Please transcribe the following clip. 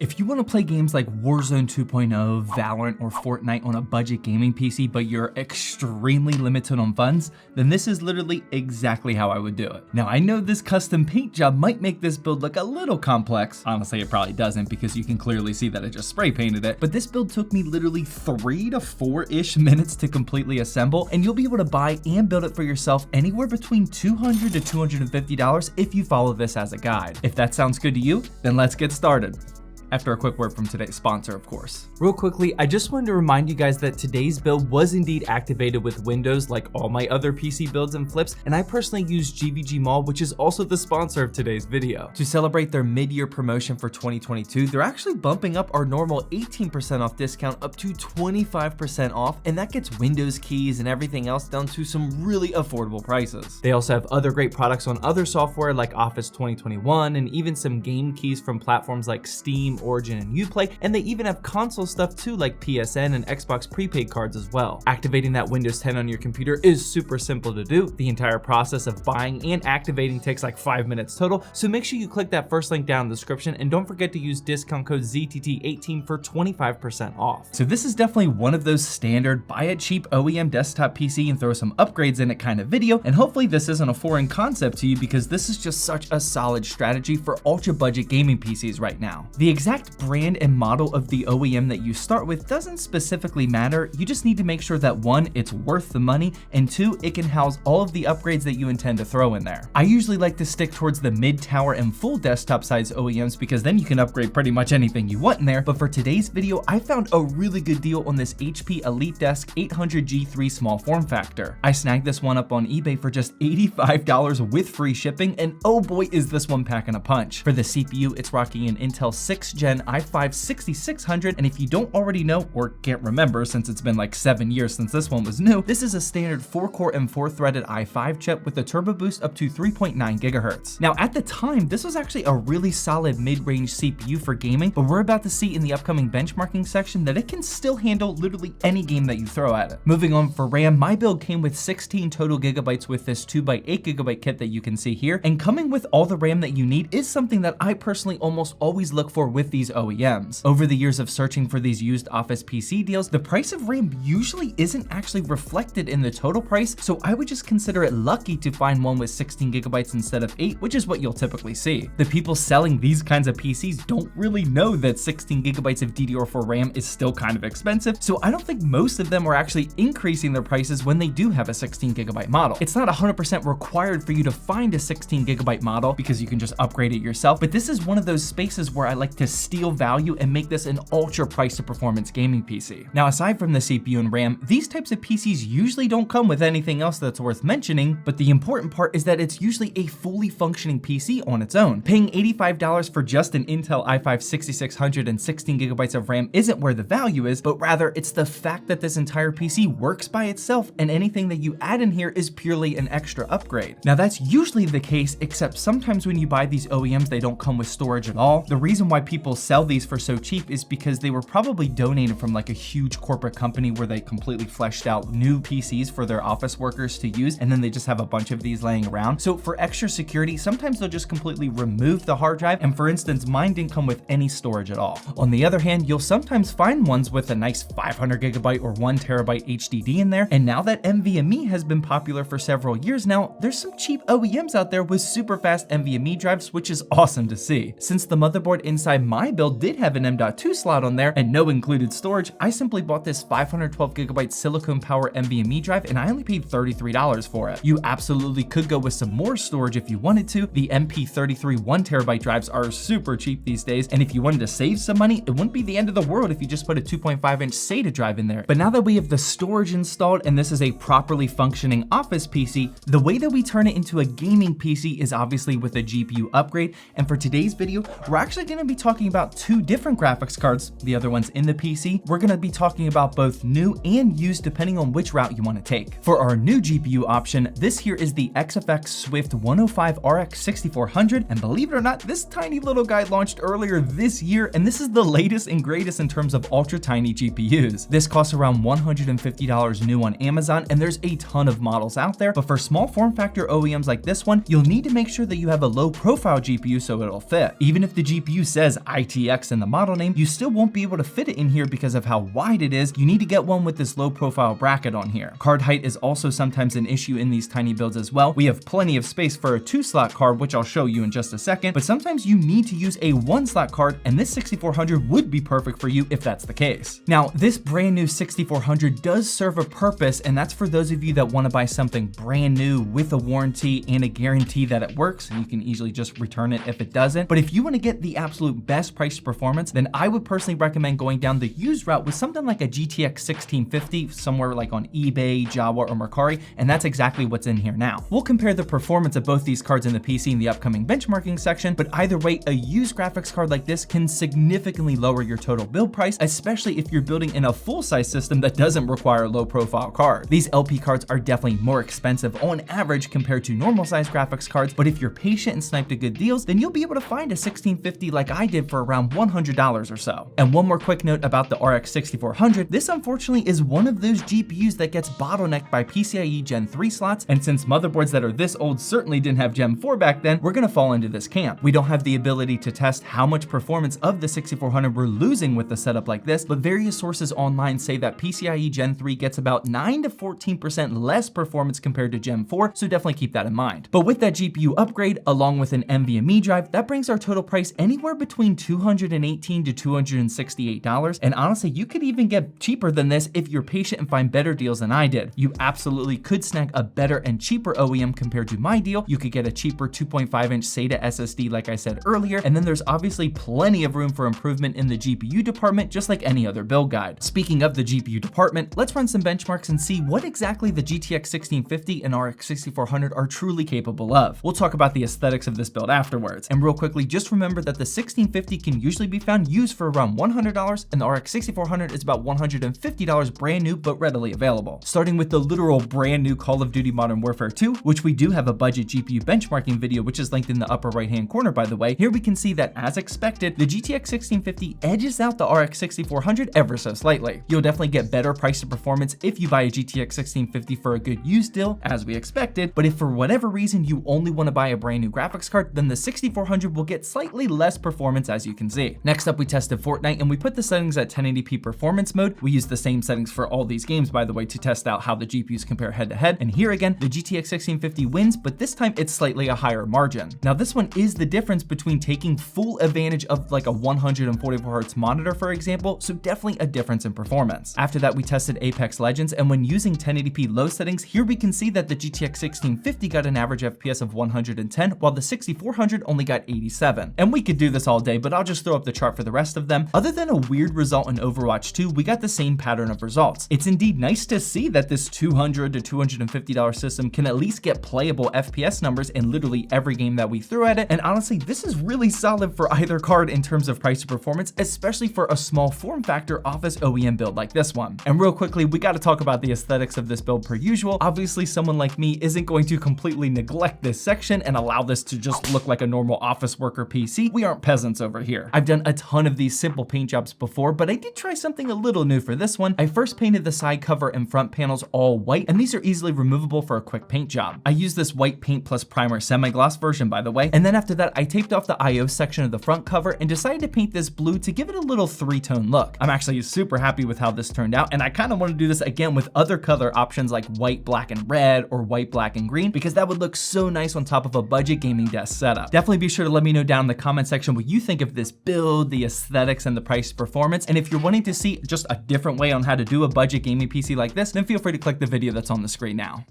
If you want to play games like Warzone 2.0, Valorant, or Fortnite on a budget gaming PC, but you're extremely limited on funds, then this is literally exactly how I would do it. Now, I know this custom paint job might make this build look a little complex. Honestly, it probably doesn't because you can clearly see that I just spray painted it, but this build took me literally 3 to 4-ish minutes to completely assemble, and you'll be able to buy and build it for yourself anywhere between $200 to $250 if you follow this as a guide. If that sounds good to you, then let's get started. After a quick word from today's sponsor, of course. Real quickly, I just wanted to remind you guys that today's build was indeed activated with Windows like all my other PC builds and flips, and I personally use GVG Mall, which is also the sponsor of today's video. To celebrate their mid-year promotion for 2022, they're actually bumping up our normal 18% off discount up to 25% off, and that gets Windows keys and everything else down to some really affordable prices. They also have other great products on other software like Office 2021 and even some game keys from platforms like Steam, Origin, and Uplay, and they even have console stuff too like PSN and Xbox prepaid cards as well. Activating that Windows 10 on your computer is super simple to do. The entire process of buying and activating takes like 5 minutes total, so make sure you click that first link down in the description and don't forget to use discount code ZTT18 for 25% off. So this is definitely one of those standard buy a cheap OEM desktop PC and throw some upgrades in it kind of video, and hopefully this isn't a foreign concept to you because this is just such a solid strategy for ultra budget gaming PCs right now. The exact brand and model of the OEM that you start with doesn't specifically matter. You just need to make sure that 1, it's worth the money, and 2, it can house all of the upgrades that you intend to throw in there. I usually like to stick towards the mid-tower and full desktop size OEMs because then you can upgrade pretty much anything you want in there, but for today's video, I found a really good deal on this HP EliteDesk 800G3 small form factor. I snagged this one up on eBay for just $85 with free shipping, and oh boy is this one packing a punch. For the CPU, it's rocking an Intel 6th Gen i5 6600, and if you don't already know or can't remember since it's been like 7 years since this one was new, this is a standard 4-core and 4-threaded i5 chip with a turbo boost up to 3.9 gigahertz. Now at the time, this was actually a really solid mid-range CPU for gaming, but we're about to see in the upcoming benchmarking section that it can still handle literally any game that you throw at it. Moving on for RAM, my build came with 16 total gigabytes with this 2x8 gigabyte kit that you can see here, and coming with all the RAM that you need is something that I personally almost always look for with these OEMs. Over the years of searching for these used office PC deals, the price of RAM usually isn't actually reflected in the total price, so I would just consider it lucky to find one with 16 gigabytes instead of 8, which is what you'll typically see. The people selling these kinds of PCs don't really know that 16 gigabytes of DDR4 RAM is still kind of expensive, so I don't think most of them are actually increasing their prices when they do have a 16 gigabyte model. It's not 100% required for you to find a 16 gigabyte model because you can just upgrade it yourself, but this is one of those spaces where I like to steal value and make this an ultra price to performance gaming PC. Now, aside from the CPU and RAM, these types of PCs usually don't come with anything else that's worth mentioning, but the important part is that it's usually a fully functioning PC on its own. Paying $85 for just an Intel i5 6600 and 16 gigabytes of RAM isn't where the value is, but rather it's the fact that this entire PC works by itself and anything that you add in here is purely an extra upgrade. Now, that's usually the case, except sometimes when you buy these OEMs, they don't come with storage at all. The reason why people sell these for so cheap is because they were probably donated from like a huge corporate company where they completely fleshed out new PCs for their office workers to use, and then they just have a bunch of these laying around. So for extra security, sometimes they'll just completely remove the hard drive, and for instance, mine didn't come with any storage at all. On the other hand, you'll sometimes find ones with a nice 500 gigabyte or 1 terabyte HDD in there, and now that NVMe has been popular for several years now, there's some cheap OEMs out there with super fast NVMe drives, which is awesome to see. Since the motherboard inside my build did have an M.2 slot on there and no included storage, I simply bought this 512 gigabyte silicone power NVMe drive and I only paid $33 for it. You absolutely could go with some more storage if you wanted to. The MP33 1 terabyte drives are super cheap these days, and if you wanted to save some money, it wouldn't be the end of the world if you just put a 2.5 inch SATA drive in there. But now that we have the storage installed and this is a properly functioning office PC, the way that we turn it into a gaming PC is obviously with a GPU upgrade, and for today's video, we're actually going to be talking about 2 different graphics cards, the other one's in the PC. We're going to be talking about both new and used depending on which route you want to take. For our new GPU option, this here is the XFX Swift 105 RX 6400, and believe it or not, this tiny little guy launched earlier this year, and this is the latest and greatest in terms of ultra tiny GPUs. This costs around $150 new on Amazon, and there's a ton of models out there, but for small form factor OEMs like this one, you'll need to make sure that you have a low profile GPU so it'll fit. Even if the GPU says ITX in the model name, you still won't be able to fit it in here because of how wide it is. You need to get one with this low profile bracket on here. Card height is also sometimes an issue in these tiny builds as well. We have plenty of space for a 2-slot card, which I'll show you in just a second, but sometimes you need to use a 1-slot card, and this 6400 would be perfect for you if that's the case. Now, this brand new 6400 does serve a purpose, and that's for those of you that want to buy something brand new with a warranty and a guarantee that it works, and you can easily just return it if it doesn't. But if you want to get the absolute best price to performance, then I would personally recommend going down the used route with something like a GTX 1650, somewhere like on eBay, Jawa, or Mercari, and that's exactly what's in here now. We'll compare the performance of both these cards in the PC in the upcoming benchmarking section, but either way, a used graphics card like this can significantly lower your total build price, especially if you're building in a full-size system that doesn't require a low-profile card. These LP cards are definitely more expensive on average compared to normal-size graphics cards, but if you're patient and snipe the good deals, then you'll be able to find a 1650 like I did for around $100 or so. And one more quick note about the RX 6400, this unfortunately is one of those GPUs that gets bottlenecked by PCIe Gen 3 slots, and since motherboards that are this old certainly didn't have Gen 4 back then, we're gonna fall into this camp. We don't have the ability to test how much performance of the 6400 we're losing with a setup like this, but various sources online say that PCIe Gen 3 gets about 9 to 14% less performance compared to Gen 4, so definitely keep that in mind. But with that GPU upgrade, along with an NVMe drive, that brings our total price anywhere between $218 to $268, and honestly, you could even get cheaper than this if you're patient and find better deals than I did. You absolutely could snag a better and cheaper OEM compared to my deal. You could get a cheaper 2.5-inch SATA SSD like I said earlier, and then there's obviously plenty of room for improvement in the GPU department, just like any other build guide. Speaking of the GPU department, let's run some benchmarks and see what exactly the GTX 1650 and RX 6400 are truly capable of. We'll talk about the aesthetics of this build afterwards. And real quickly, just remember that the 1650 can usually be found used for around $100, and the RX 6400 is about $150 brand new but readily available. Starting with the literal brand new Call of Duty Modern Warfare 2, which we do have a budget GPU benchmarking video, which is linked in the upper right hand corner by the way. Here we can see that as expected, the GTX 1650 edges out the RX 6400 ever so slightly. You'll definitely get better price to performance if you buy a GTX 1650 for a good used deal, as we expected, but if for whatever reason you only want to buy a brand new graphics card, then the 6400 will get slightly less performance, as you can see. Next up, we tested Fortnite and we put the settings at 1080p performance mode. We used the same settings for all these games, by the way, to test out how the GPUs compare head to head. And here again, the GTX 1650 wins, but this time it's slightly a higher margin. Now this one is the difference between taking full advantage of like a 144 Hz monitor, for example, so definitely a difference in performance. After that, we tested Apex Legends, and when using 1080p low settings, here we can see that the GTX 1650 got an average FPS of 110, while the 6400 only got 87. And we could do this all day, but I'll just throw up the chart for the rest of them. Other than a weird result in Overwatch 2, we got the same pattern of results. It's indeed nice to see that this $200 to $250 system can at least get playable FPS numbers in literally every game that we threw at it, and honestly, this is really solid for either card in terms of price to performance, especially for a small form factor office OEM build like this one. And real quickly, we got to talk about the aesthetics of this build per usual. Obviously, someone like me isn't going to completely neglect this section and allow this to just look like a normal office worker PC. We aren't peasants over here. I've done a ton of these simple paint jobs before, but I did try something a little new for this one. I first painted the side cover and front panels all white, and these are easily removable for a quick paint job. I used this white paint plus primer semi-gloss version, by the way, and then after that, I taped off the IO section of the front cover and decided to paint this blue to give it a little three-tone look. I'm actually super happy with how this turned out, and I kind of want to do this again with other color options like white, black, and red, or white, black, and green, because that would look so nice on top of a budget gaming desk setup. Definitely be sure to let me know down in the comment section what you think of this build, the aesthetics, and the price performance, and if you're wanting to see just a different way on how to do a budget gaming PC like this, then feel free to click the video that's on the screen now.